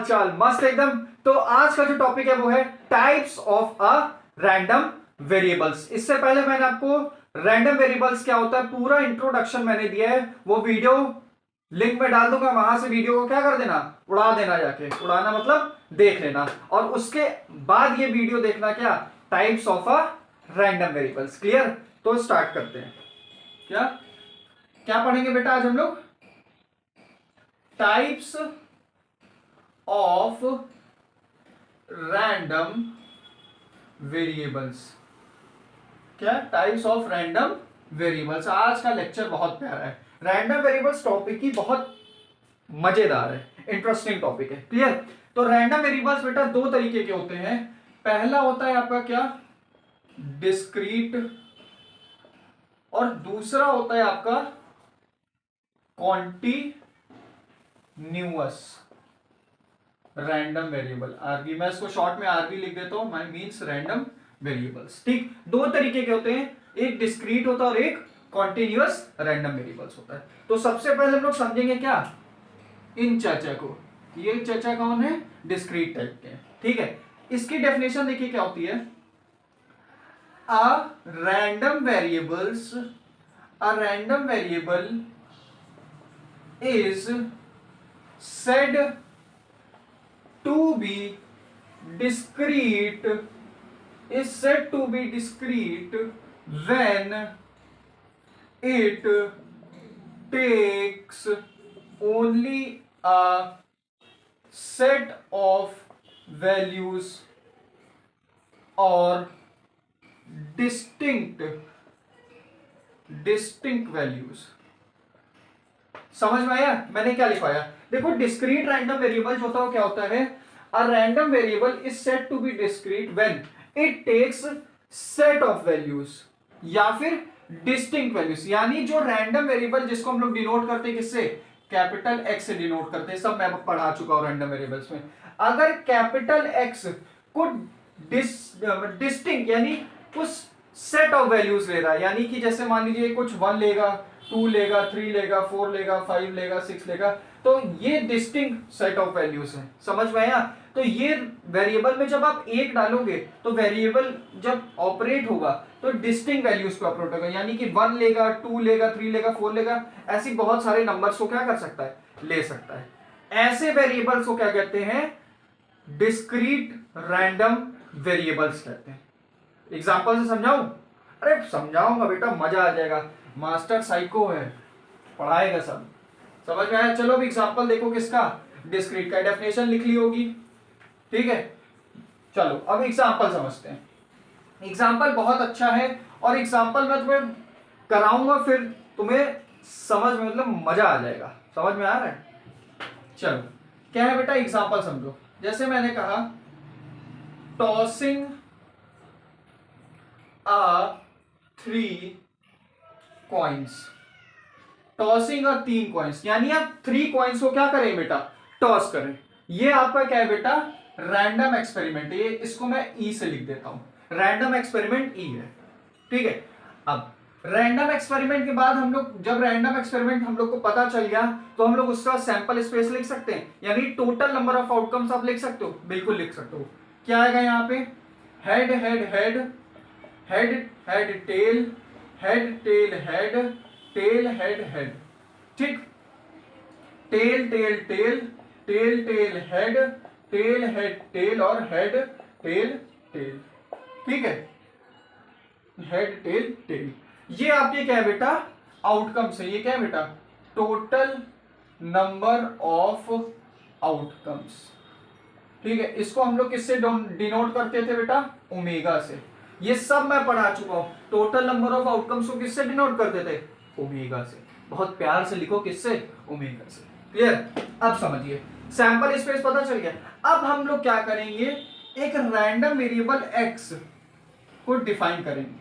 हाल चाल? मस्त एकदम। तो आज का जो टॉपिक है वो है types of a random variables. इससे पहले मैंने आपको रैंडम वेरिएबल्स क्या होता है पूरा इंट्रोडक्शन मैंने दिया है, वो वीडियो लिंक में डाल दूंगा, वहां से वीडियो को क्या कर देना, उड़ा देना, जाके उड़ाना मतलब देख लेना, और उसके बाद ये वीडियो देखना क्या, types of a random variables. Clear? तो स्टार्ट करते हैं। क्या क्या पढ़ेंगे बेटा आज हम लोग? Types of random variables. क्या? Types of random variables. आज का लेक्चर बहुत प्यारा है। रैंडम वेरिएबल्स टॉपिक ही बहुत मजेदार है, इंटरेस्टिंग टॉपिक है। क्लियर? तो रैंडम वेरिएबल्स बेटा दो तरीके के होते हैं। पहला होता है आपका क्या, डिस्क्रीट, और दूसरा होता है आपका कॉन्टिन्यूअस रैंडम वेरिएबल। आरबी, मैं इसको शॉर्ट में आरबी लिख देता हूं, माई मीन्स रैंडम वेरिएबल्स। ठीक, दो तरीके के होते हैं, एक डिस्क्रीट होता है और एक कॉन्टिन्यूअस रैंडम वेरिएबल्स होता है। तो सबसे पहले हम लोग समझेंगे क्या, इन चर्चा को। ये चर्चा कौन है? डिस्क्रीट टाइप के। ठीक है, इसकी डेफिनेशन देखिए क्या होती है। A random variable is said to be discrete when it takes only a set of values or distinct values। समझ में आया मैंने क्या लिखवाया? देखो, डिस्क्रीट रैंडम वेरिएबल जो होता है वो क्या होता है, a random variable is said to be discrete when it takes set of values या फिर डिस्टिंक्ट वैल्यूज। यानी जो रैंडम वेरिएबल जिसको हम लोग डिनोट करते हैं किससे, कैपिटल एक्स से डिनोट करते हैं, सब मैं पढ़ा चुका हूं रैंडम वेरिएबल्स में। अगर कैपिटल एक्स को डिस्टिंक्ट यानी कुछ सेट ऑफ वैल्यूज ले रहा है, यानी कि जैसे मान लीजिए कुछ 1 लेगा, 2 लेगा, 3 लेगा, 4 लेगा, 5 लेगा, 6 लेगा, तो ये डिस्टिंक्ट सेट ऑफ वैल्यूज हैं। समझ में आया? तो ये वेरिएबल में जब आप एक डालोगे तो वेरिएबल जब ऑपरेट होगा तो डिस्टिंक्ट वैल्यूज पे ऑपरेट होगा, यानी कि 1 लेगा, 2 लेगा, 3 लेगा, 4 लेगा, ऐसी बहुत सारे नंबर्स को क्या कर सकता है, ले सकता है। ऐसे वेरिएबल्स को क्या कहते हैं, डिस्क्रीट रैंडम वेरिएबल्स कहते हैं। एग्जांपल से समझाऊं? अरे समझाऊंगा बेटा, मजा आ जाएगा, मास्टर साइको है, पढ़ाएगा सब। समझ में आया? चलो अब एग्जांपल देखो किसका, डिस्क्रीट का। डेफिनेशन लिख ली होगी, ठीक है। चलो अब एग्जांपल समझते हैं। एग्जांपल बहुत अच्छा है, और एग्जांपल मैं तुम्हें कराऊंगा, फिर तुम्हें समझ में मतलब मजा आ जाएगा। समझ में आ रहा है? चलो क्या है बेटा, एग्जांपल समझो। जैसे मैंने कहा, टॉसिंग थ्री कॉइन्स, टॉसिंग और 3 कॉइन्स, यानी आप 3 कॉइन्स को क्या करें बेटा, टॉस करें। ये आपका क्या है बेटा, रैंडम एक्सपेरिमेंट। ये इसको मैं ई से लिख देता हूं, रैंडम एक्सपेरिमेंट ई है। ठीक है, अब रैंडम एक्सपेरिमेंट के बाद हम लोग, जब रैंडम एक्सपेरिमेंट हम लोग को पता चल गया, तो हम लोग उसका सैंपल स्पेस लिख सकते हैं, यानी टोटल नंबर ऑफ आउटकम्स आप लिख सकते हो, बिल्कुल लिख सकते हो। क्या आएगा यहाँ पे, head head head, head head tail, head tail head, tail head head. ठीक, tail tail tail, tail tail head, tail head tail, और हेड टेल टेल। ठीक है, हेड टेल टेल। ये आपके क्या है बेटा, आउटकम्स है। ये क्या है बेटा, टोटल नंबर ऑफ आउटकम्स। ठीक है, इसको हम लोग किससे डिनोट करते थे बेटा, ओमेगा से। ये सब मैं पढ़ा चुका हूं। टोटल नंबर ऑफ आउटकम्स को किससे डिनोट करते थे, ओमेगा से। बहुत प्यार से लिखो, किससे, ओमेगा से। क्लियर? अब समझिए, सैंपल स्पेस पता चल गया। अब हम लोग क्या करेंगे, एक रैंडम वेरिएबल एक्स को डिफाइन करेंगे।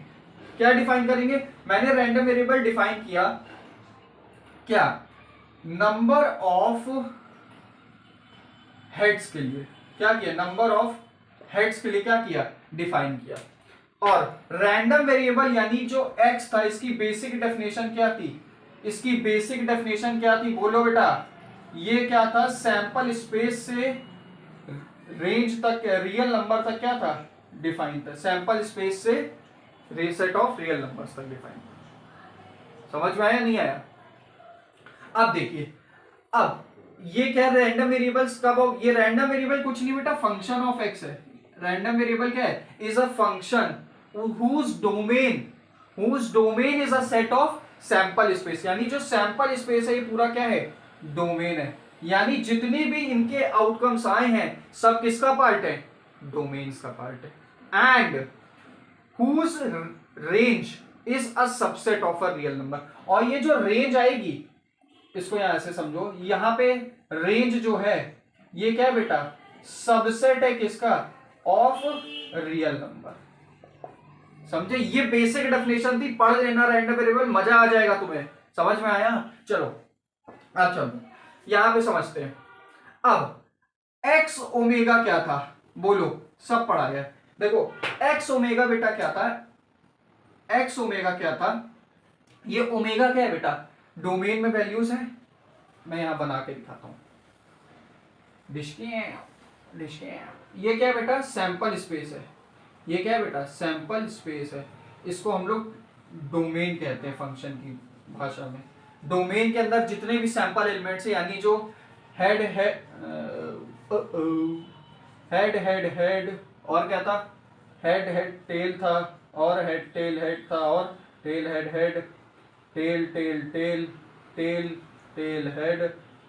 क्या डिफाइन करेंगे? मैंने रैंडम वेरिएबल डिफाइन किया क्या, नंबर ऑफ हेड्स के लिए। क्या किया, नंबर ऑफ हेड्स के लिए क्या किया, डिफाइन किया। और रैंडम वेरिएबल यानी जो x था, इसकी बेसिक डेफिनेशन क्या थी, इसकी बेसिक डेफिनेशन क्या थी, बोलो बेटा। ये क्या था, सैंपल स्पेस से रेंज तक रियल नंबर तक क्या था, डिफाइन था, सैंपल स्पेस से सेट ऑफ रियल नंबर्स तक डिफाइन था। समझ में आया नहीं आया? अब देखिए, अब ये क्या रैंडम वेरिएबल्स कब हो, ये रैंडम वेरिएबल कुछ नहीं बेटा, फंक्शन ऑफ एक्स है। रैंडम वेरिएबल क्या है, is a function whose domain is a set of sample space, यानी जो सैंपल स्पेस है ये पूरा क्या है, डोमेन है। यानी जितने भी इनके आउटकम्स आए हैं सब किसका पार्ट है, डोमेन्स का पार्ट है। And whose range is a subset of a real number, और ये जो रेंज आएगी इसको यहां ऐसे समझो, यहां पे रेंज जो है ये क्या है बेटा, सबसेट है किसका, ऑफ रियल नंबर। समझे, ये बेसिक डेफिनेशन थी, पढ़ लेना रैंडम वेरिएबल, मजा आ जाएगा तुम्हें। समझ में आया? चलो अब चलो यहां पे समझते हैं। अब एक्स ओमेगा क्या था, बोलो, सब पढ़ा है। देखो एक्स ओमेगा बेटा क्या था, एक्स ओमेगा क्या था, ये ओमेगा क्या है बेटा, डोमेन में वैल्यूज है। मैं यहां बना के दिखाता हूं, ये क्या है बेटा, सैंपल स्पेस है। ये क्या है बेटा, सैंपल स्पेस है। इसको हम लोग डोमेन कहते हैं फंक्शन की भाषा में। डोमेन के अंदर जितने भी सैंपल एलिमेंट्स है, यानी जो हेड है, हेड और क्या था, हेड टेल था, और हेड टेल हेड था, और tail head, tail tail tail tail tail head,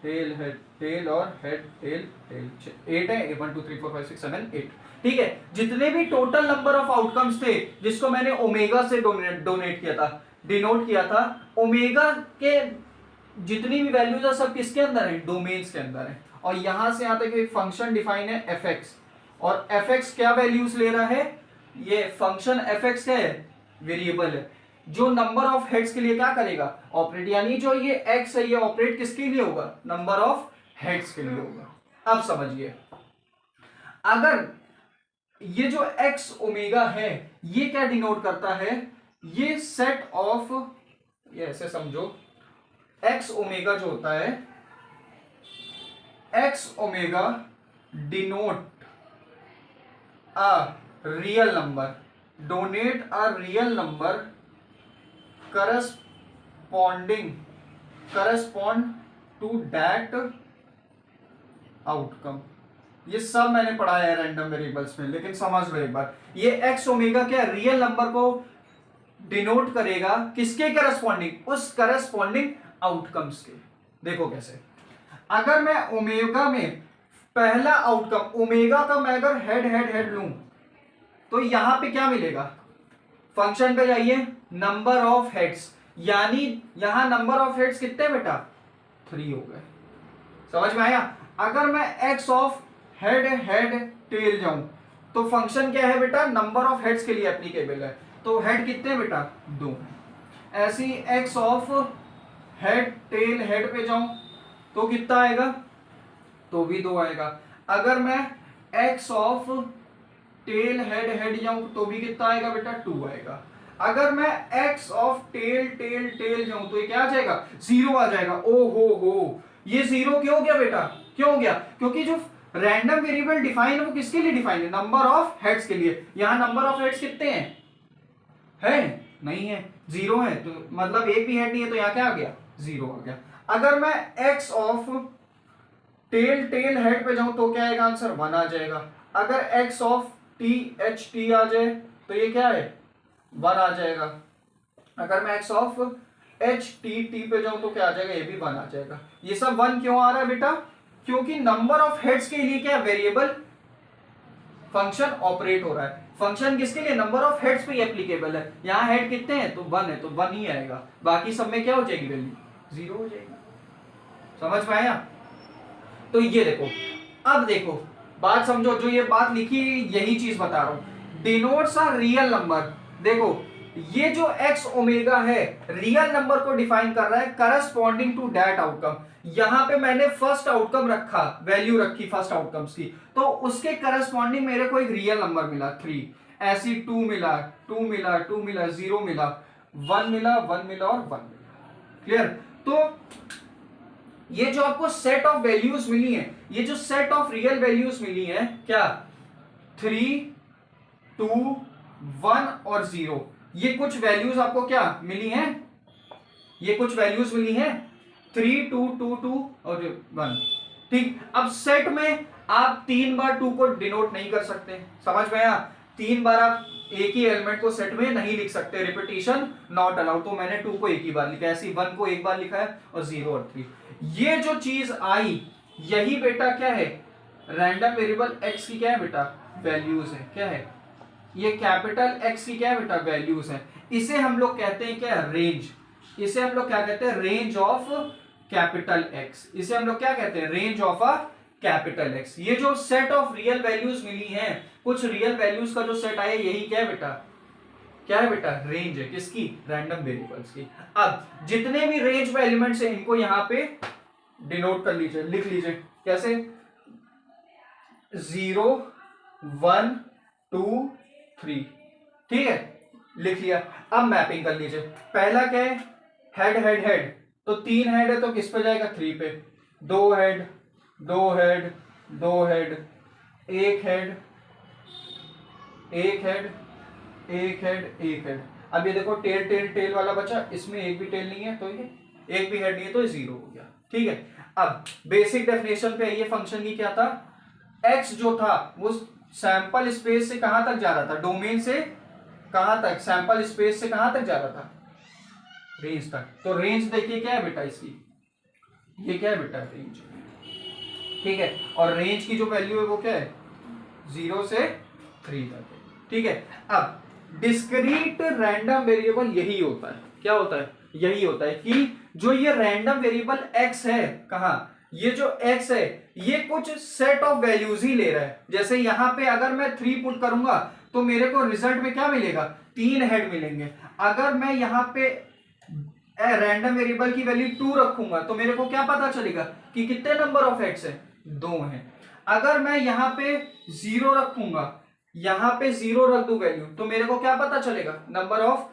tail head tail और हेड टेल टेल। 8 है, 1 2 3 4 5 6 7 8। ठीक है, जितने भी टोटल नंबर ऑफ आउटकम्स थे जिसको मैंने ओमेगा से डोनेट किया था, डिनोट किया था, ओमेगा के जितनी भी वैल्यूज है सब किसके अंदर है, डोमेन्स के अंदर है। और यहां से यहां तक एक फंक्शन डिफाइन है एफ एक्स, और एफ एक्स क्या वैल्यूज ले रहा है, ये फंक्शन एफ एक्स क्या है, वेरिएबल है, जो नंबर ऑफ हेड्स के लिए क्या करेगा, ऑपरेट। यानी जो ये एक्स है ये ऑपरेट किसके लिए होगा, नंबर ऑफ हेड्स के लिए होगा। अब समझिए, अगर ये जो एक्स ओमेगा है ये क्या डिनोट करता है, ये सेट ऑफ, ये ऐसे समझो, एक्स ओमेगा जो होता है, X omega denote a real number, denote a real number correspond to that outcome. ये सब मैंने पढ़ाया है रैंडम वेरिएबल्स में, लेकिन समझ लो एक बार, ये एक्स ओमेगा क्या रियल नंबर को डिनोट करेगा, किसके करस्पॉन्डिंग, उस करस्पॉन्डिंग आउटकम्स के। देखो कैसे, अगर मैं ओमेगा में पहला आउटकम, ओमेगा का मैं अगर हेड लूं तो यहां पे क्या मिलेगा, फंक्शन पे जाइए, नंबर ऑफ हेड्स, यानी यहां नंबर ऑफ हेड्स कितने बेटा, 3 हो गए। समझ में आया? अगर मैं एक्स ऑफ हेड टेल जाऊं तो फंक्शन क्या है बेटा, नंबर ऑफ हेड्स के लिए एप्लीकेबल है, तो हेड कितने बेटा, 2। ऐसी x of head tail head पे जाऊं तो कितना आएगा, तो भी 2 आएगा। अगर मैं एक्स ऑफ टेल हेड जाऊं तो भी कितना आएगा बेटा, 2 आएगा। अगर मैं एक्स ऑफ टेल जाऊं तो ये क्या आ जाएगा, 0 आ जाएगा। ओ हो, ये 0 क्यों हो गया बेटा, क्यों हो गया, क्योंकि जो रैंडम वेरिएबल डिफाइन है वो किसके लिए डिफाइन है, नंबर ऑफ हेड्स के लिए। यहां नंबर ऑफ हेड्स कितने हैं, है नहीं है, 0 है, तो मतलब एक भी हेड नहीं है, तो यहां क्या आ गया, 0 आ गया। अगर मैं एक्स ऑफ टेल हेड पे जाऊं तो क्या आएगा आंसर, 1 आ जाएगा। अगर एक्स ऑफ टी आ जाए तो ये क्या है, 1 आ जाएगा। अगर मैं एक्स ऑफ टी पे जाऊं तो क्या आ जाएगा, ये भी 1 आ जाएगा। ये सब 1 क्यों आ रहा है बेटा, क्योंकि नंबर ऑफ हेड्स के लिए क्या वेरिएबल फंक्शन ऑपरेट हो रहा है। फंक्शन किसके लिए, नंबर ऑफ हेड्स पे एप्लीकेबल है। यहां हेड कितने हैं, तो 1 है, तो 1 ही आएगा, बाकी सब में क्या हो जाएगी वैल्यू, 0 हो जाएगी। समझ में आया? तो ये देखो, अब देखो बात समझो, जो ये बात लिखी यही चीज बता रहा हूं, डिनोट्स अ रियल नंबर। देखो ये जो एक्स ओमेगा है रियल नंबर को डिफाइन कर रहा है करस्पॉन्डिंग टू दैट आउटकम। यहां पे मैंने फर्स्ट आउटकम रखा, वैल्यू रखी फर्स्ट आउटकम्स की, तो उसके करस्पॉन्डिंग मेरे को एक रियल नंबर मिला 3, ऐसी 2 मिला 0 मिला 1 मिला 1 मिला और 1 मिला। क्लियर? तो ये जो आपको सेट ऑफ वैल्यूज मिली है ये जो सेट ऑफ रियल वैल्यूज मिली है क्या, 3, 2, 1 और 0, ये कुछ वैल्यूज आपको क्या मिली हैं, ये कुछ वैल्यूज मिली हैं 3, 2, 2, 2 और 1। ठीक, अब सेट में आप 3 बार 2 को डिनोट नहीं कर सकते, समझ में आया, 3 बार आप एक ही एलिमेंट को सेट में नहीं लिख सकते, रिपीटिशन नॉट अलाउड। तो मैंने 2 को एक ही बार लिखा है, ऐसे 1 को एक बार लिखा है और 0 और 3। ये जो चीज आई यही बेटा क्या है, रैंडम वेरिएबल x की क्या है बेटा, वैल्यूज है, क्या है, ये कैपिटल X की क्या है बेटा, वैल्यूज है। इसे हम लोग कहते हैं क्या, रेंज। इसे हम लोग क्या कहते हैं, रेंज ऑफ कैपिटल X। इसे हम लोग क्या कहते हैं, range of a capital X। ये जो सेट ऑफ रियल वैल्यूज मिली हैं, कुछ रियल वैल्यूज का जो सेट आया, यही क्या है बेटा, क्या है बेटा, रेंज है, किसकी, रैंडम वेरिएबल्स की। अब जितने भी रेंज में एलिमेंट्स हैं इनको यहां पे डिनोट कर लीजिए, लिख लीजिए, कैसे, 0, 1, 2, 3, ठीक है, लिख लिया। अब मैपिंग कर लीजिए, पहला क्या है, हेड हेड हेड, तो 3 हेड है तो किस पे जाएगा, 3 पे, 2 head 2 head 2 head, 1 head 1 head 1 head 1 head. अब ये देखो टेल टेल टेल वाला बचा, इसमें एक भी टेल नहीं है तो ये एक भी हेड नहीं है तो ये 0 हो गया, ठीक है। अब बेसिक डेफिनेशन पे ये फंक्शन की क्या था, x जो था वो सैंपल स्पेस से कहां तक जा रहा था, डोमेन से कहां तक, सैंपल स्पेस से कहां तक जा रहा था, रेंज तक। तो रेंज देखिए क्या है बेटा इसकी, ये क्या है बेटा, रेंज, ठीक है। और रेंज की जो वैल्यू है वो क्या है, 0 से 3 तक है, ठीक है। अब डिस्क्रीट रैंडम वेरिएबल यही होता है, क्या होता है, यही होता है कि जो ये रैंडम वेरिएबल x है, कहा, ये जो x है ये कुछ सेट ऑफ वैल्यूज ही ले रहा है। जैसे यहां पे अगर मैं 3 पुट करूंगा तो मेरे को रिजल्ट में क्या मिलेगा, 3 हेड मिलेंगे। अगर मैं यहां पे रैंडम वेरिएबल की वैल्यू 2 रखूंगा तो मेरे को क्या पता चलेगा कि कितने नंबर ऑफ हेड्स है, 2 है। अगर मैं यहां पे 0 रखूंगा, यहां पे 0 रख दूं वैल्यू, तो मेरे को क्या पता चलेगा, नंबर ऑफ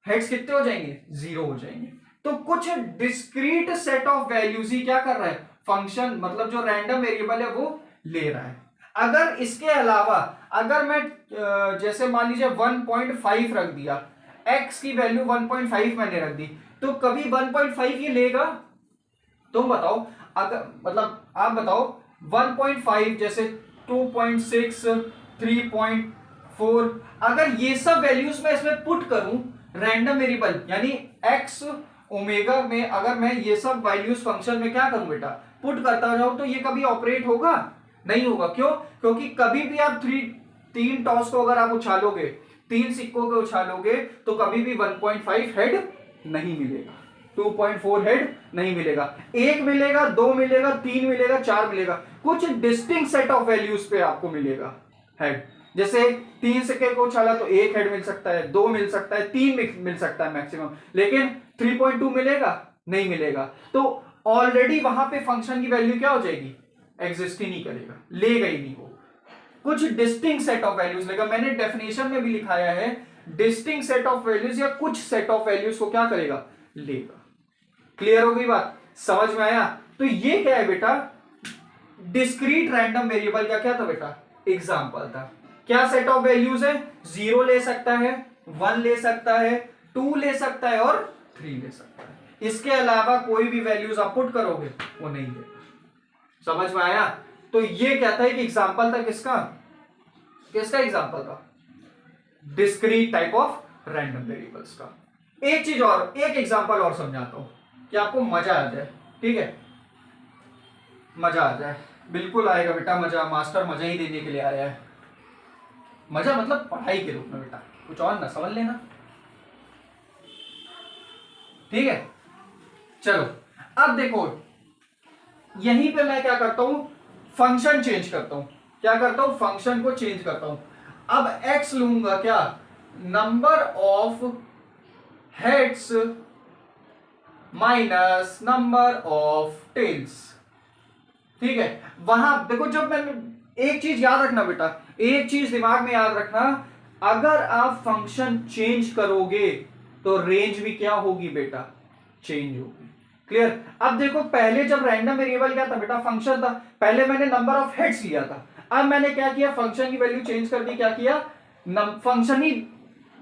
हेड्स कितने हो जाएंगे, 0 हो जाएंगे। तो कुछ डिस्क्रीट सेट ऑफ वैल्यूज ही क्या कर रहा है, फंक्शन, मतलब जो रैंडम वेरिएबल है वो ले रहा है। अगर इसके अलावा अगर मैं जैसे मान लीजिए 1.5 रख दिया, x की वैल्यू 1.5 मैंने रख दी, तो कभी 1.5 ये लेगा, तुम बताओ, अगर मतलब आप बताओ 1.5 जैसे 2.6 3.4, अगर ये सब वैल्यूज मैं इसमें पुट करूं रैंडम वेरिएबल यानी x ओमेगा में, अगर मैं ये सब वैल्यूज फंक्शन में क्या करूं बेटा, पुट करता जाऊं, तो ये कभी ऑपरेट होगा, नहीं होगा। क्यों, क्योंकि कभी भी आप 3 टॉस को अगर आप उछालोगे, 3 सिक्कों को उछालोगे, तो कभी भी 1.5 हेड नहीं मिलेगा, 2.4 हेड नहीं मिलेगा, 1 मिलेगा, 2 मिलेगा, 3 मिलेगा, 4 मिलेगा, कुछ डिस्टिंक्ट सेट ऑफ वैल्यूज पे आपको मिलेगा हेड। जैसे 3 सिक्के को उछाला तो 1 हेड मिल सकता है, 2 मिल सकता है, 3 मिल सकता है मैक्सिमम, लेकिन 3.2 मिलेगा, नहीं मिलेगा। तो ऑलरेडी वहां पे फंक्शन की वैल्यू क्या हो जाएगी, एग्जिस्ट ही नहीं करेगा, लेगा ही नहीं वो, कुछ डिस्टिंक्ट सेट ऑफ वैल्यूज लेगा। मैंने डेफिनेशन में भी लिखाया है, डिस्टिंक्ट सेट ऑफ वैल्यूज या कुछ सेट ऑफ वैल्यूज को क्या करेगा, लेगा। क्लियर हो गई बात, समझ में आया। तो ये क्या है बेटा, डिस्क्रीट रैंडम वेरिएबल का क्या था बेटा, एग्जांपल था। क्या सेट ऑफ वैल्यूज है, 0 ले सकता है, 1 ले सकता है, 2 ले सकता है और 3 ले सकता है। इसके अलावा कोई भी वैल्यूज आप पुट करोगे वो नहीं लेगा, समझ में आया। तो ये क्या था, एक एग्जांपल था, किसका किसका एग्जांपल था, discrete type of random variables का। एक चीज और, एक एग्जांपल और समझाता हूं कि आपको मजा आ जाए, ठीक है, मजा आ जाए, बिल्कुल आएगा बेटा मजा, मास्टर मजा ही देने के लिए आया है। मजा मतलब पढ़ाई के रूप में बेटा, कुछ और ना समझ लेना, ठीक है। चलो अब देखो, यहीं पे मैं क्या करता हूं, फंक्शन चेंज करता हूं, क्या करता हूं, फंक्शन को चेंज करता हूं। अब x लूंगा क्या, number of heads minus number of tails, ठीक है। वहां देखो, जब मैं, एक चीज याद रखना बेटा, एक चीज दिमाग में याद रखना, अगर आप फंक्शन चेंज करोगे तो रेंज भी क्या होगी बेटा, चेंज होगी। क्लियर। अब देखो पहले जब रैंडम वेरिएबल क्या था बेटा, फंक्शन था, पहले मैंने नंबर ऑफ हेड्स लिया था, अब मैंने क्या किया, फंक्शन की वैल्यू चेंज कर दी, क्या किया, फंक्शन ही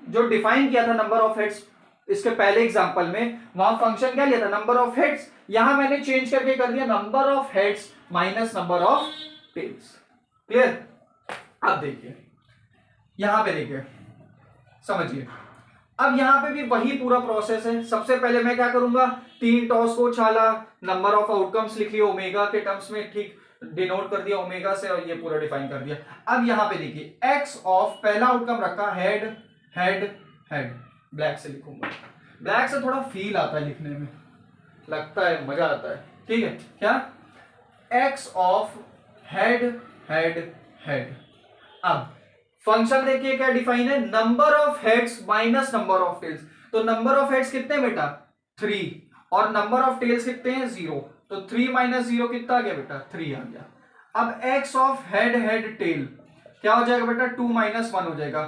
जो डिफाइन किया था नंबर ऑफ हेड्स इसके पहले एग्जांपल में, वहां फंक्शन क्या लिया था, नंबर ऑफ हेड्स, यहां मैंने चेंज करके कर दिया number of heads minus number of tails. Clear. अब देखिए यहां पे देखिए, समझिए, अब यहां पे भी वही पूरा प्रोसेस है। सबसे पहले मैं क्या करूंगा, 3 टॉस को उछाला, नंबर ऑफ आउटकम्स लिख लिया ओमेगा के टर्म्स में, ठीक, डिनोट कर दिया ओमेगा से, और ये पूरा डिफाइन कर दिया। अब यहां पे देखिए एक्स ऑफ पहला आउटकम रखा हेड हेड हेड, ब्लैक से लिखूंगा, ब्लैक से थोड़ा फील आता है लिखने में, लगता है मजा आता है, ठीक है, क्या, X of head head head. अब फंक्शन देखिए क्या डिफाइन है, number of heads minus number of tails, तो नंबर ऑफ हेड्स कितने बेटा 3 और नंबर ऑफ टेल्स कितने हैं 0, तो 3 माइनस 0 कितना आ गया बेटा 3 आ गया। अब X of head head tell क्या हो जाएगा बेटा 2 माइनस 1 हो जाएगा,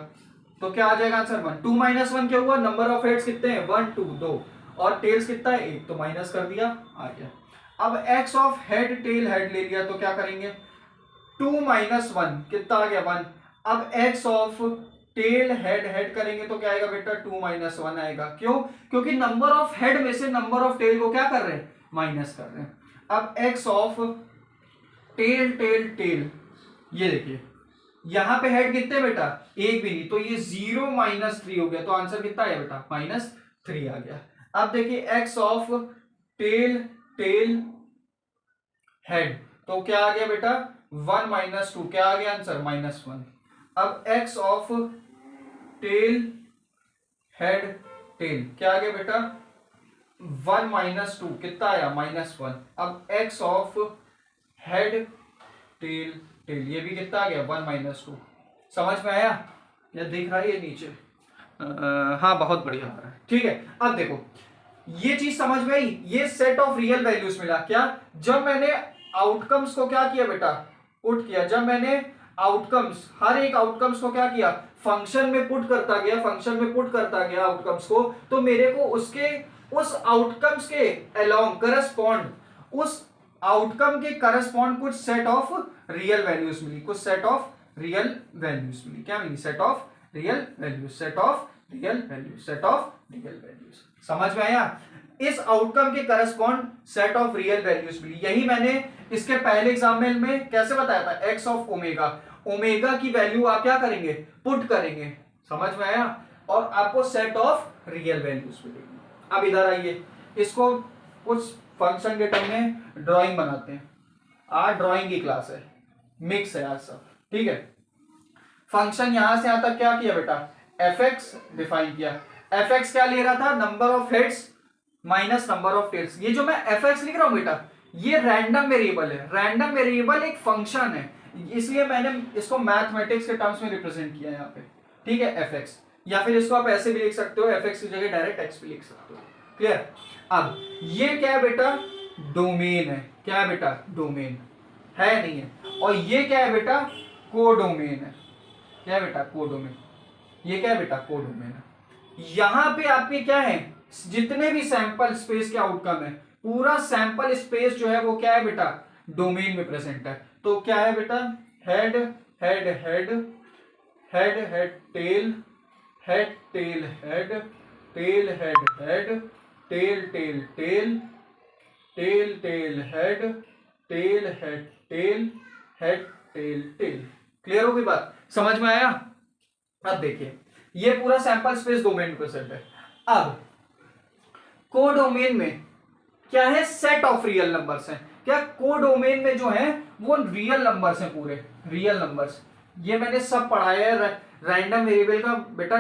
तो क्या आ जाएगा आंसर 1, 2 माइनस 1 क्या हुआ, नंबर ऑफ हेड्स कितने हैं 1 2 2 और टेल्स कितना है 1, तो माइनस कर दिया आ गया। अब X of head tail head ले लिया तो क्या करेंगे 2 माइनस 1 कितना आ गया 1। अब X of tell head head करेंगे तो क्या आएगा बेटा 2 माइनस 1 आएगा, क्यों, क्योंकि नंबर ऑफ हेड में से नंबर ऑफ टेल को क्या कर रहे हैं माइनस कर रहे हैं। अब X of tail tail tail, ये देखिए यहां पे हेड कितने बेटा एक भी नहीं, तो ये 0 माइनस 3 हो गया, तो आंसर कितना आया बेटा -3 आ गया। अब देखिए X of tail tail head, तो क्या आ गया बेटा 1 माइनस 2, क्या आ गया आंसर -1। अब X of tell head tell क्या आ गया बेटा 1 माइनस 2 कितना आया -1। अब X of head tail tail ये भी कितना आ गया 1 माइनस 2। समझ में आया या दिख रहा है ये नीचे, हाँ बहुत बढ़िया आ रहा है, ठीक है। अब देखो ये चीज समझ में आई, ये सेट ऑफ रियल वैल्यूज मिला, क्या, जब मैंने आउटकम्स को क्या किया बेटा पुट किया, जब मैंने आउटकम्स हर एक आउटकम्स को क्या किया फंक्शन में पुट करता गया, फंक्शन में पुट करता गया आउटकम्स को, तो मेरे को उसके उस आउटकम्स के अलोंग करस्पॉन्ड उस आउटकम के करस्पॉन्ड कुछ सेट ऑफ रियल वैल्यूज मिली, कुछ सेट ऑफ रियल वैल्यूज मिली, क्या मिली set of real values, set of real values, set of real values. समझ में आया, इस आउटकम के correspond set of real values मिली। यही मैंने इसके पहले एग्जाम्पल में कैसे बताया था, एक्स ऑफ ओमेगा, ओमेगा की वैल्यू आप क्या करेंगे पुट करेंगे, समझ में आया, और आपको सेट ऑफ रियल वैल्यूज मिलेगी। अब इधर आइए, इसको कुछ फंक्शन के टर्म में ड्राइंग बनाते हैं, आज ड्राइंग की क्लास है, मिक्स है आज सब, ठीक है। फंक्शन यहां से यहां तक क्या किया बेटा एफ एक्स डिफाइन किया, एफ एक्स क्या ले रहा था number of heads minus number of tails. ये जो मैं एफ एक्स लिख रहा हूं बेटा ये रैंडम वेरिएबल है, रैंडम वेरिएबल एक फंक्शन है, इसलिए मैंने इसको मैथमेटिक्स के टर्म्स में रिप्रेजेंट किया यहाँ पे, ठीक है एफ एक्स, या फिर इसको आप ऐसे भी लिख सकते हो, एफ एक्स की जगह डायरेक्ट एक्स भी लिख सकते हो, क्लियर। अब ये क्या है बेटा डोमेन है, क्या है बेटा डोमेन है नहीं है, और ये क्या है बेटा कोडोमेन है, क्या है बेटा कोडोमेन, ये क्या है बेटा कोडोमेन है। यहां पे आपके क्या है जितने भी सैंपल स्पेस के आउटकम है, पूरा सैंपल स्पेस जो है वो क्या है बेटा डोमेन में प्रेजेंट है। तो क्या है बेटा head head head head head tail head tail head tail head head tail tail tail tail tail head tail head tail head tail tail. Clear हो गई बात, समझ में आया। अब देखिए ये पूरा सैंपल स्पेस डोमेन प्रेजेंट है। अब कोडोमेन में क्या है सेट ऑफ रियल नंबर्स हैं, क्या कोडोमेन में जो है वो रियल नंबर्स हैं, पूरे रियल नंबर्स। ये मैंने सब पढ़ाया है, रैंडम वेरिएबल का बेटा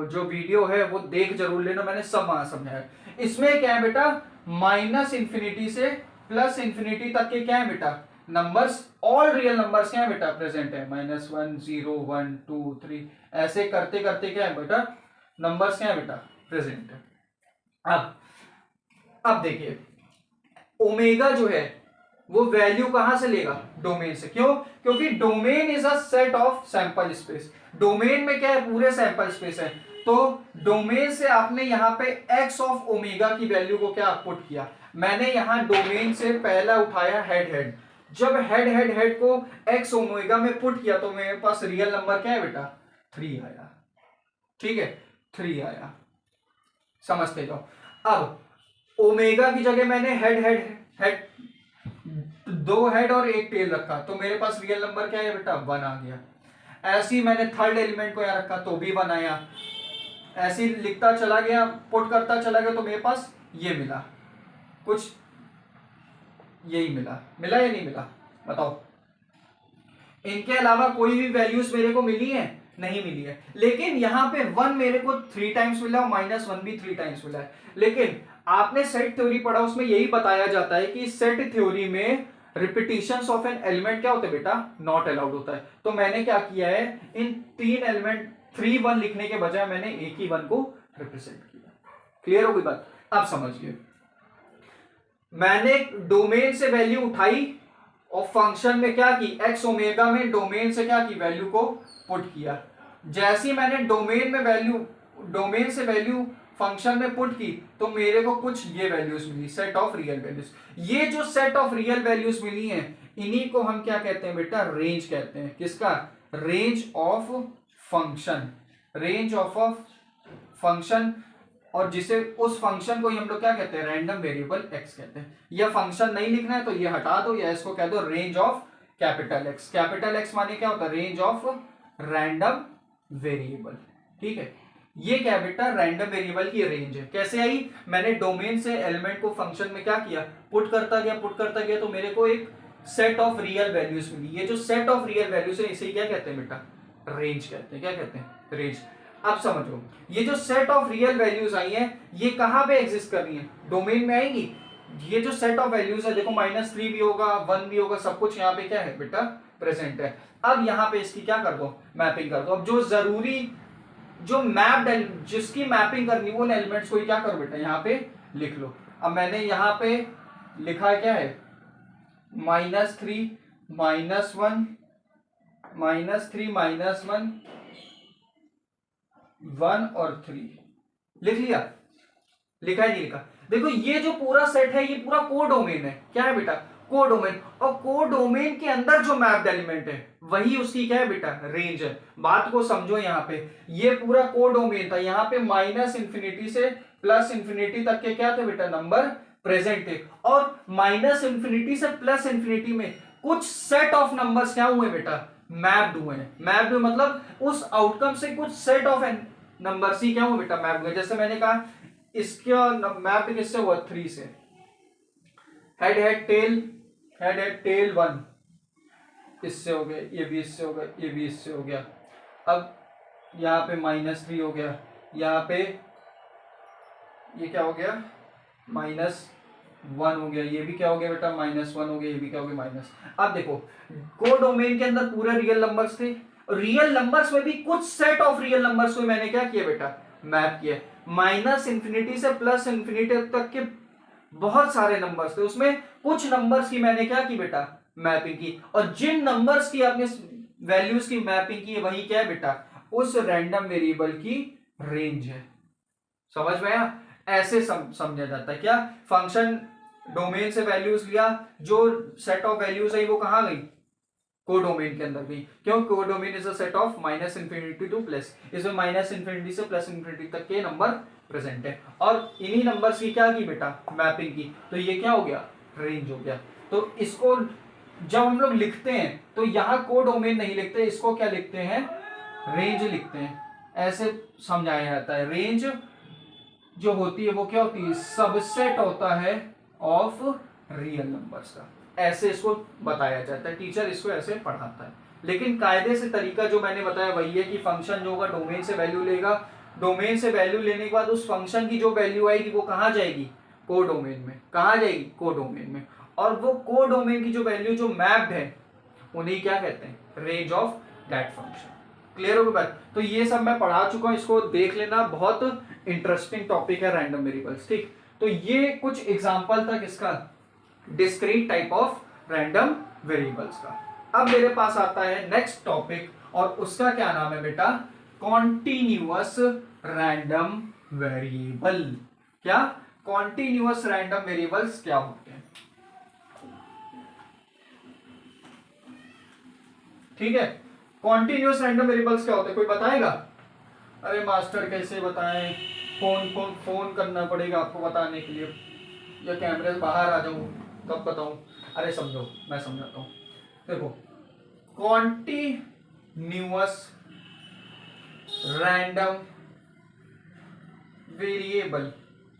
जो वीडियो है वो देख जरूर लेना, मैंने सब वहां समझाया। इसमें क्या है बेटा -∞ से +∞ तक के क्या है बेटा नंबर्स, ऑल रियल नंबर्स क्या है बेटा प्रेजेंट है, -1 0 1 2 3 ऐसे करते करते क्या है बेटा नंबर्स क्या है बेटा प्रेजेंट है। अब देखिए ओमेगा जो है वो वैल्यू कहां से लेगा, डोमेन से। क्यों, क्योंकि domain is a set of sample space. Domain में क्या है, पूरे सैंपल स्पेस है। तो डोमेन से आपने यहां पे एक्स ऑफ ओमेगा की वैल्यू को क्या पुट किया, मैंने यहां डोमेन से पहला उठाया हेड हेड। जब हेड हेड हेड को एक्स ओमेगा में पुट किया तो मेरे पास रियल नंबर क्या है बेटा, 3 आया। ठीक है, 3 आया, समझते जाओ। अब ओमेगा की जगह मैंने हेड हेड हेड, 2 हेड और 1 टेल रखा, तो मेरे पास रियल नंबर क्या है बेटा, 1 आ गया। ऐसे ही मैंने थर्ड एलिमेंट को यहां रखा तो भी 1 आया। ऐसे ही लिखता चला गया, पुट करता चला गया, तो मेरे पास ये मिला, कुछ यही मिला। मिला या नहीं मिला, बताओ। इनके अलावा कोई भी वैल्यूज मेरे को मिली है, नहीं मिली है। लेकिन यहां पे 1 मेरे को 3 टाइम्स मिला और -1 भी 3 टाइम्स मिला है। लेकिन आपने सेट थ्योरी पढ़ा, उसमें यही बताया जाता है कि सेट थ्योरी में रिपीटिशंस ऑफ एन एलिमेंट क्या होते हैं बेटा, नॉट अलाउड होता है। तो मैंने क्या किया है, इन 3 एलिमेंट 3 1 लिखने के बजाय मैंने एक ही 1 को रिप्रेजेंट किया। क्लियर हो गई बात, अब समझिए। मैंने डोमेन से वैल्यू उठाई और फंक्शन में क्या की, एक्स ओमेगा में डोमेन से क्या की, वैल्यू को पुट किया। जैसे ही मैंने डोमेन से वैल्यू फंक्शन में पुट की तो मेरे को कुछ ये वैल्यूज मिली, सेट ऑफ रियल वैल्यूज। ये जो सेट ऑफ रियल वैल्यूज मिली हैं, इन्हीं को हम क्या कहते हैं बेटा, रेंज कहते हैं। किसका, range of function, range of function. और जिसे उस फंक्शन को ही हम लोग क्या कहते हैं, रैंडम वेरिएबल एक्स कहते हैं। यह फंक्शन नहीं लिखना है तो ये हटा दो, या इसको कह दो range of capital x. Capital x माने क्या होता है, रेंज ऑफ रैंडम वेरिएबल। ठीक है, ये क्या बेटा, रैंडम वेरिएबल की रेंज है। कैसे आई, मैंने डोमेन से एलिमेंट को फंक्शन में क्या किया, पुट करता गया तो मेरे को एक सेट ऑफ रियल वैल्यूज मिली। ये जो सेट ऑफ रियल वैल्यूज है इसे क्या कहते हैं बेटा, रेंज कहते हैं। क्या कहते हैं, रेंज। अब समझो, ये जो सेट ऑफ रियल वैल्यूज आई हैं, ये कहां पे एग्जिस्ट कर रही हैं, डोमेन में आएंगी। ये जो सेट ऑफ वैल्यूज है, देखो -3 भी होगा, 1 भी होगा, सब कुछ यहाँ पे क्या है बेटा, प्रेजेंट है। अब यहाँ पे इसकी क्या कर दो, मैपिंग कर दो। अब जो जरूरी, जो मैप्ड, जिसकी मैपिंग करनी वो एलिमेंट्स को क्या करो बेटा, यहाँ पे लिख लो। अब मैंने यहाँ पे लिखा क्या है, -3 -1 -3 -1 1 और 3 लिख लिया, लिखा है नहीं लिखा। देखो ये जो पूरा सेट है ये पूरा कोडोमेन है। क्या है बेटा, कोडोमेन। और कोडोमेन के अंदर जो मैप्ड एलिमेंट है वही उसकी क्या है बेटा, रेंज है। बात को समझो, यहाँ पे ये पूरा कोडोमेन था, यहाँ पे -∞ से +∞ तक के क्या थे बेटा, नंबर प्रेजेंट थे। और -∞ से +∞ में कुछ सेट ऑफ नंबर्स क्या हुए बेटा, मैप्ड हुए हैं। मैप्ड हुए मतलब उस आउटकम से कुछ सेट ऑफ नंबर्स ही क्या हुए बेटा, मैप्ड हुए। जैसे मैंने कहा इसका मैप्ड किससे हुआ, 3 से। हेड हेड टेल 1 इससे हो गया, ये भी इससे हो गया, ये भी इससे हो गया। अब यहाँ पे -3 हो गया, यहाँ पे ये क्या हो गया, -1 हो गया, ये भी क्या हो गया बेटा, -1 हो गया, ये भी क्या हो गया, माइनस। अब देखो कोडोमेन के अंदर पूरे रियल नंबर्स थे, रियल नंबर्स में भी कुछ सेट ऑफ रियल नंबर्स को मैंने क्या किया बेटा, मैप किया। -∞ से +∞ तक के बहुत सारे नंबर्स थे, उसमें कुछ नंबर्स की मैंने क्या की बेटा, मैपिंग की। और जिन नंबर्स की आपने वैल्यूज की मैपिंग की वही क्या है बेटा, उस रैंडम वेरिएबल की रेंज है। समझ में आया, ऐसे समझा जाता है। क्या, फंक्शन डोमेन से वैल्यूज लिया, जो सेट ऑफ वैल्यूज है वो कहां गई, कोडोमेन के अंदर गई। क्यों, codomain is a set of -∞ two plus, इसमें -∞ से +∞ तक के नंबर प्रेजेंट है। और इन्हीं नंबर्स की क्या की बेटा, मैपिंग की। तो ये क्या हो गया, रेंज हो गया। तो इसको जब हम लोग लिखते हैं तो यहां कोडोमेन नहीं लिखते, इसको क्या लिखते हैं, रेंज लिखते हैं। ऐसे समझाया जाता है। रेंज जो होती है वो क्या होती है, सबसेट होता है ऑफ रियल नंबर्स का। ऐसे इसको बताया जाता है, टीचर इसको ऐसे पढ़ाता है। लेकिन कायदे से तरीका जो मैंने बताया वही है कि फंक्शन जो होगा डोमेन से वैल्यू लेगा, डोमेन से वैल्यू लेने के बाद उस फंक्शन की जो वैल्यू आएगी वो कहां जाएगी, कोडोमेन में। कहां जाएगी, कोडोमेन में। और वो कोडोमेन की जो वैल्यू जो मैप्ड है उन्हें क्या कहते हैं, range of that function. Clear होगी बात। तो ये सब मैं पढ़ा चुका हूं, इसको देख लेना, बहुत इंटरेस्टिंग टॉपिक है रैंडम वेरिएबल्स। ठीक, तो ये कुछ एग्जांपल था किसका, discrete type of random variables का। अब मेरे पास आता है नेक्स्ट टॉपिक, और उसका क्या नाम है बेटा, कॉन्टिन्यूअस रैंडम वेरिएबल। क्या कॉन्टिन्यूअस रैंडम वेरिएबल्स क्या होते हैं? ठीक है, कॉन्टिन्यूअस रैंडम वेरिएबल्स क्या होते हैं, कोई बताएगा? अरे मास्टर कैसे बताएं, फोन करना पड़ेगा आपको बताने के लिए, या कैमरे से बाहर आ जाऊं तब बताऊं? अरे समझो, मैं समझाता हूं। देखो, कॉन्टिन्यूअस रैंडम वेरिएबल,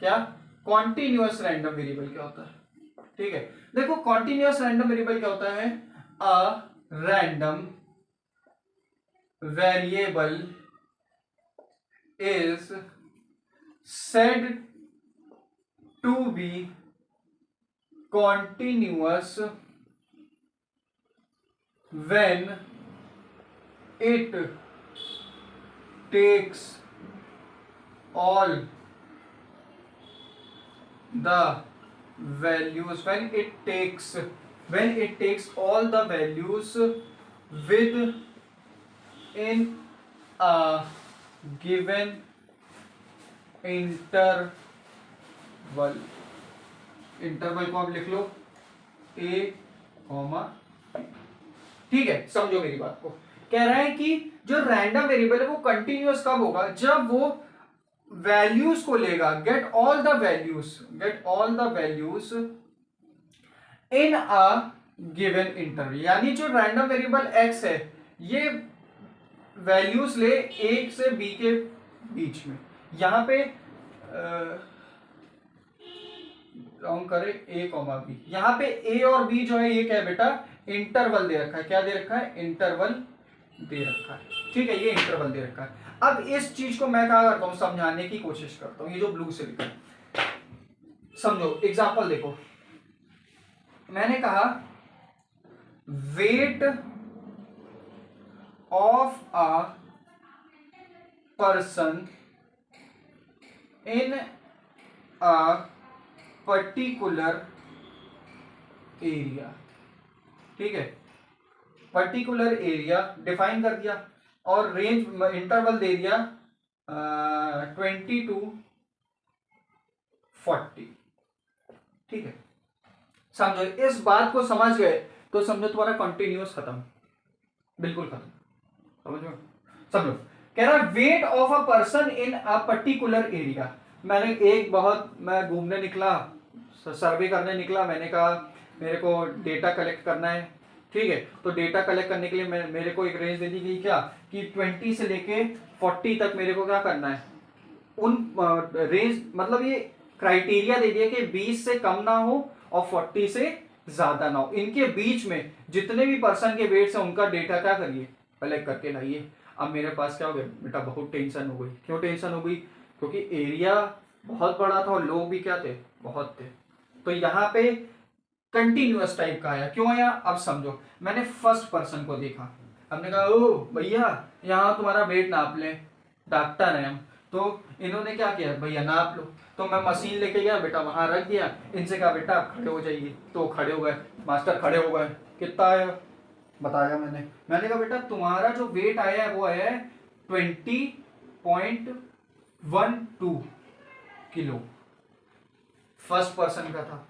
क्या कॉन्टिन्यूअस रैंडम वेरिएबल क्या होता है? ठीक है, देखो कॉन्टिन्यूअस रैंडम वेरिएबल क्या होता है, a random variable is said to be continuous when it takes all the values, when it takes all the values within a given interval. Interval को आप लिख लो a, ठीक है, समझो मेरी बात को। कह रहा है कि जो रैंडम वेरिएबल है वो कंटिन्यूअस कब होगा, जब वो वैल्यूज को लेगा, get all the values in a given interval. यानी जो रैंडम वेरिएबल x है ये वैल्यूज ले a से b के बीच में, यहां पे राउंड करे a, b, यहां पे a और b जो है ये क्या है बेटा, इंटरवल दे रखा है। क्या दे रखा है, इंटरवल दे रखा है। ठीक है, ये इंटरवल दे रखा है। अब इस चीज को मैं क्या करता हूं, समझाने की कोशिश करता हूं। ये जो ब्लू से लिखा है, समझो, एग्जांपल देखो। मैंने कहा weight of a person in a particular area. ठीक है, पर्टिकुलर एरिया डिफाइन कर दिया और रेंज इंटरवल दे दिया 20 to 40। ठीक है, समझो, इस बात को समझ गए तो समझो तुम्हारा कंटिन्यूअस खत्म, बिल्कुल खत्म। समझो, कह रहा weight of a person in a particular area. मैं घूमने निकला, सर्वे करने निकला, मैंने कहा मेरे को डेटा कलेक्ट करना है। ठीक है, तो डेटा कलेक्ट करने के लिए मेरे को एक रेंज दे दी गई, क्या कि 20 से लेके 40 तक मेरे को क्या करना है, उन रेंज, मतलब ये क्राइटेरिया दे दिया कि 20 से कम ना हो और 40 से ज्यादा ना हो, इनके बीच में जितने भी पर्सन के वेट्स हैं उनका डेटा क्या करिए, कलेक्ट करके लाइए। अब मेरे पास क्या हो गया बेटा, बहुत टेंशन हो गई। क्यों टेंशन हो गई, क्योंकि एरिया बहुत बड़ा था और लोग भी क्या थे, बहुत थे। तो यहाँ पे कंटिन्यूअस टाइप का आया। क्यों आया, अब समझो। मैंने फर्स्ट पर्सन को देखा, हमने कहा ओ भैया यहाँ तुम्हारा वेट नाप ले, डॉक्टर है हम। तो इन्होंने क्या किया, भैया नाप लो। तो मैं मशीन लेके गया बेटा, वहां रख दिया, इनसे कहा बेटा आप खड़े हो जाइए। तो खड़े हो गए, मास्टर खड़े हो गए। कितना आया बताया मैंने कहा बेटा तुम्हारा जो वेट आया है वो आया है 20.12 किलो, फर्स्ट पर्सन का था।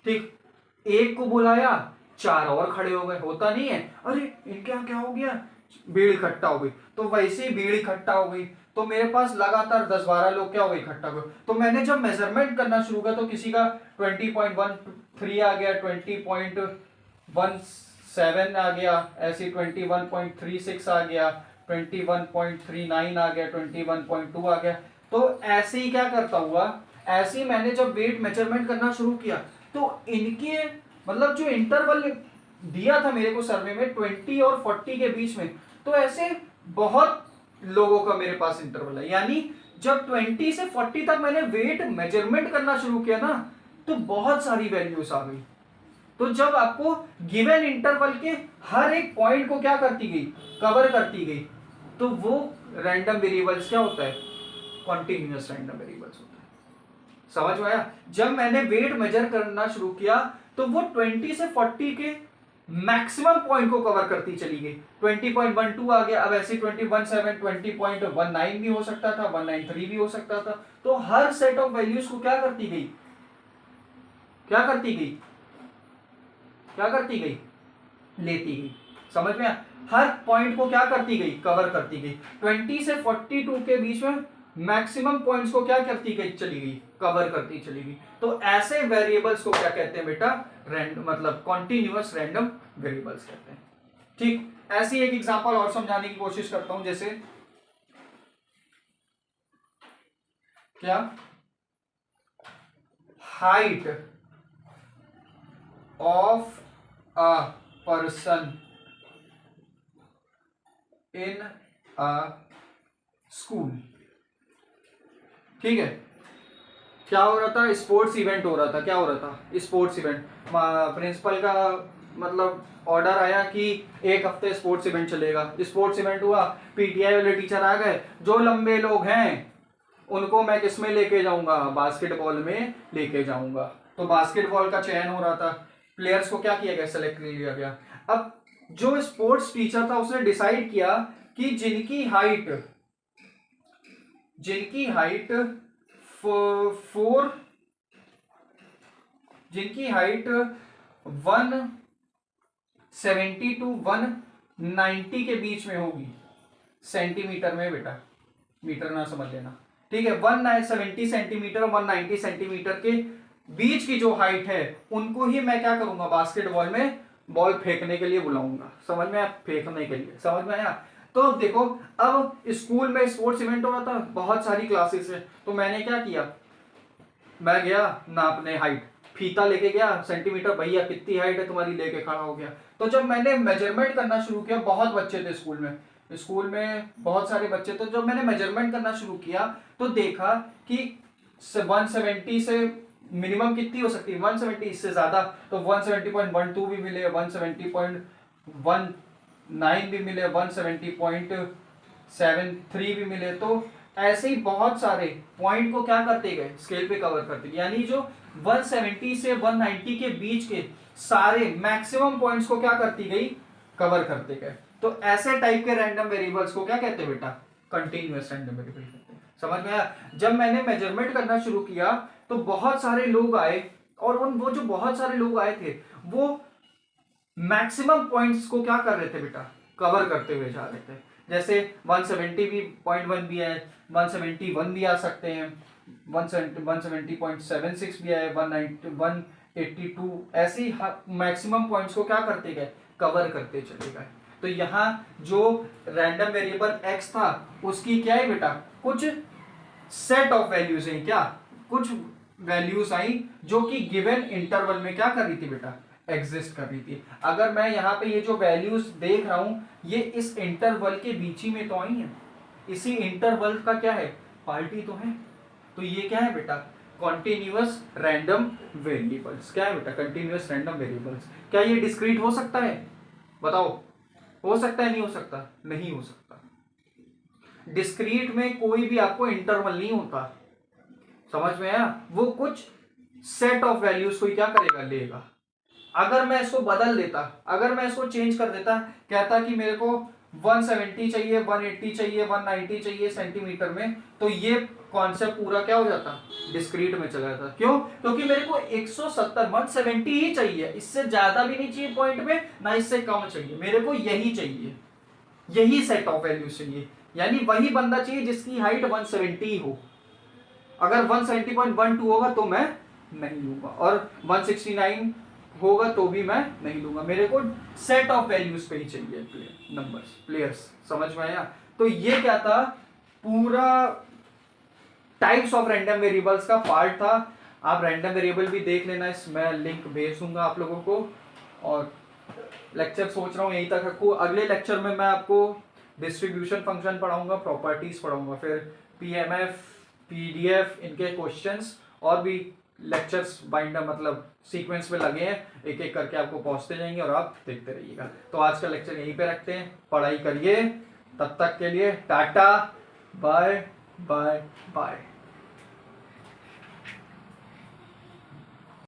ठीक, एक को बुलाया, 4 और खड़े हो गए। होता नहीं है, अरे इनके यहाँ क्या हो गया, भीड़ इकट्ठा हो गई। तो वैसे ही भीड़ इकट्ठा हो गई, तो मेरे पास लगातार 10-12 लोग क्या हो गए, इकट्ठा हो गए। तो मैंने जब मेजरमेंट करना शुरू किया तो किसी का 20.13 आ गया, 20.17 आ गया, ऐसे 21.36 आ गया, 21.39 आ गया, 21.2 आ गया। तो ऐसे ही क्या करता हुआ, ऐसे ही मैंने जब वेट मेजरमेंट करना शुरू किया तो इनके मतलब जो इंटरवल दिया था मेरे को सर्वे में 20 और 40 के बीच में, तो ऐसे बहुत लोगों का मेरे पास इंटरवल है। यानी जब 20 से 40 तक मैंने वेट मेजरमेंट करना शुरू किया ना, तो बहुत सारी वैल्यूज आ गई। तो जब आपको गिवन इंटरवल के हर एक पॉइंट को क्या करती गई, कवर करती गई, तो वो रैंडम वेरिएबल्स क्या होता है, कॉन्टिन्यूअस रैंडम वेरिएबल्स होता है। समझ में आया? जब मैंने वेट मेजर करना शुरू किया तो वो 20 से 40 के मैक्सिमम पॉइंट को कवर करती चली गई। 20.12 आ गया, अब ऐसे 20.17, 20.19 भी हो सकता था, 193 भी हो सकता था। तो हर सेट ऑफ वैल्यूज को क्या करती गई, क्या करती गई, क्या करती गई, लेती गई। समझ में आया? हर पॉइंट को क्या करती गई, कवर करती गई। 20 से 42 के बीच में मैक्सिमम पॉइंट्स को क्या करती गई, चली गई, कवर करती चली गई। तो ऐसे वेरिएबल्स को क्या कहते हैं बेटा, रैंडम, मतलब कॉन्टिन्यूअस रैंडम वेरिएबल्स कहते हैं। ठीक, ऐसी एक एग्जांपल और समझाने की कोशिश करता हूं, जैसे क्या, height of a person in a school. ठीक है, क्या हो रहा था, स्पोर्ट्स इवेंट हो रहा था। क्या हो रहा था, स्पोर्ट्स इवेंट। प्रिंसिपल का मतलब ऑर्डर आया कि एक हफ्ते स्पोर्ट्स इवेंट चलेगा। स्पोर्ट्स इवेंट हुआ, पीटीआई वाले टीचर आ गए, जो लंबे लोग हैं उनको मैं किस में लेके जाऊंगा, बास्केटबॉल में लेके जाऊंगा। तो बास्केटबॉल का चयन हो रहा था, प्लेयर्स को क्या किया गया, सेलेक्ट किया गया। अब जो स्पोर्ट्स टीचर था उसने डिसाइड किया कि जिनकी हाइट 170 टू 190 के बीच में होगी, सेंटीमीटर में बेटा, मीटर ना समझ लेना। ठीक है, 170 सेंटीमीटर और 190 सेंटीमीटर के बीच की जो हाइट है उनको ही मैं क्या करूंगा, बास्केटबॉल में बॉल फेंकने के लिए बुलाऊंगा। समझ में आया, फेंकने के लिए, समझ में आया? तो देखो, अब स्कूल में स्पोर्ट्स इवेंट हो रहा था, बहुत सारी क्लासेस है, तो मैंने क्या किया, मैं गया नापने हाइट, फीता लेके गया, सेंटीमीटर, भैया कितनी हाइट है तुम्हारी, लेके खड़ा हो गया। तो जब मैंने मेजरमेंट करना शुरू किया, बहुत बच्चे थे स्कूल में बहुत सारे बच्चे, तो जब मैंने मेजरमेंट करना शुरू किया तो देखा कि 170 से मिनिमम कितनी हो सकती है, 170, इससे ज्यादा तो 170.12 भी मिले, 170.19 भी मिले, 170.73 भी मिले। तो ऐसे ही बहुत सारे पॉइंट को क्या करते गए, स्केल पे कवर करते गए। यानी जो 170 से 190 के बीच के सारे मैक्सिमम पॉइंट्स को क्या करती गई, कवर करते गए। तो ऐसे टाइप के रैंडम वेरिएबल्स को क्या कहते हैं बेटा, कंटीन्यूअस रैंडम वेरिएबल कहते हैं। समझ में आया? जब मैंने मेजरमेंट करना शुरू किया तो बहुत सारे लोग आए, और वो जो बहुत सारे लोग आए थे वो मैक्सिमम पॉइंट्स को क्या कर रहे थे बेटा, कवर करते हुए जा रहे थे। जैसे 170 भी 0.1 भी है, 171 भी आ सकते हैं, 170.76 भी है, 182, ऐसी मैक्सिमम पॉइंट्स को क्या करते गए, कवर करते चले गए। तो यहाँ जो रैंडम वेरिएबल x था उसकी क्या है बेटा, कुछ सेट ऑफ वैल्यूज हैं, क्या कुछ वैल्यूज आई जो कि गिवन इंटरवल में क्या कर रही थी बेटा, एग्जिस्ट कर रही थी। अगर मैं यहाँ पे ये जो वैल्यूज देख रहा हूं ये इस इंटरवल के बीच ही में तो आई है, इसी इंटरवल का क्या है, पार्टी तो है। तो ये क्या है बेटा, कॉन्टिन्यूअस रैंडम वेरिएबल्स। क्या है बेटा, कंटिन्यूअस रैंडम वेरिएबल्स। क्या ये डिस्क्रीट हो सकता है, बताओ, हो सकता है, नहीं हो सकता, नहीं हो सकता। डिस्क्रीट में कोई भी आपको इंटरवल नहीं होता, समझ में आया? वो कुछ सेट ऑफ वैल्यूज को क्या करेगा, लेगा। अगर मैं इसको बदल देता, अगर मैं इसको चेंज कर देता, कहता कि मेरे को 170 चाहिए, 180 चाहिए, 190 चाहिए सेंटीमीटर में, तो ये कॉन्सेप्ट पूरा क्या हो जाता, डिस्क्रीट में चला जाता। क्यों? क्योंकि मेरे को 170 170 ही चाहिए, इससे ज्यादा भी नहीं चाहिए पॉइंट में, ना इससे कम चाहिए, मेरे को यही चाहिए, यही सेट ऑफ वैल्यूज चाहिए। यानी वही बंदा चाहिए जिसकी हाइट 170 हो। अगर 170.12 होगा तो मैं नहीं लूंगा, और 169 होगा तो भी मैं नहीं लूंगा। मेरे को सेट ऑफ वैल्यूज पे ही चाहिए, नंबर्स, प्लेयर्स। समझ में आया? तो ये क्या था, पूरा टाइप्स ऑफ रैंडम वेरिएबल्स का पार्ट था। आप रैंडम वेरिएबल भी देख लेना, इसमें लिंक भेज दूंगा आप लोगों को। और लेक्चर सोच रहा हूँ यहीं तक रखूँ। अगले लेक्चर में मैं आपको डिस्ट्रीब्यूशन फंक्शन पढ़ाऊंगा, प्रॉपर्टीज पढ़ाऊंगा, फिर पीएमएफ, पीडीएफ, इनके क्वेश्चंस, और भी लेक्चर्स बाइंडर मतलब सीक्वेंस में लगे हैं, एक एक करके आपको पहुंचते जाएंगे और आप देखते रहिएगा। तो आज का लेक्चर यहीं पे रखते हैं, पढ़ाई करिए, तब तक के लिए टाटा, बाय बाय बाय।